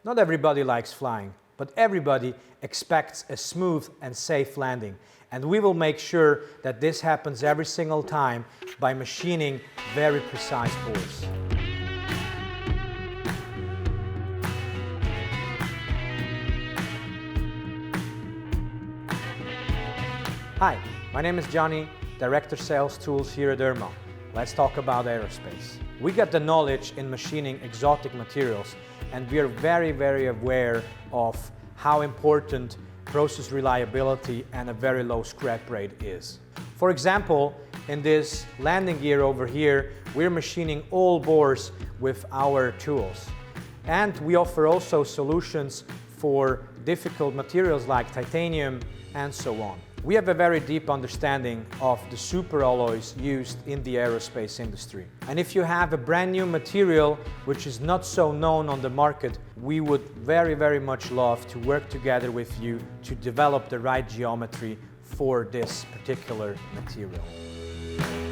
Not everybody likes flying, but everybody expects a smooth and safe landing. And we will make sure that this happens every single time by machining very precise bores. Hi, my name is Johnny, Director Sales Tools here at URMA. Let's talk about aerospace. We got the knowledge in machining exotic materials, and we are very aware of how important process reliability and a very low scrap rate is. For example, in this landing gear over here, we're machining all bores with our tools. And we offer also solutions for difficult materials like titanium and so on. We have a very deep understanding of the superalloys used in the aerospace industry. And if you have a brand new material which is not so known on the market, we would very much love to work together with you to develop the right geometry for this particular material.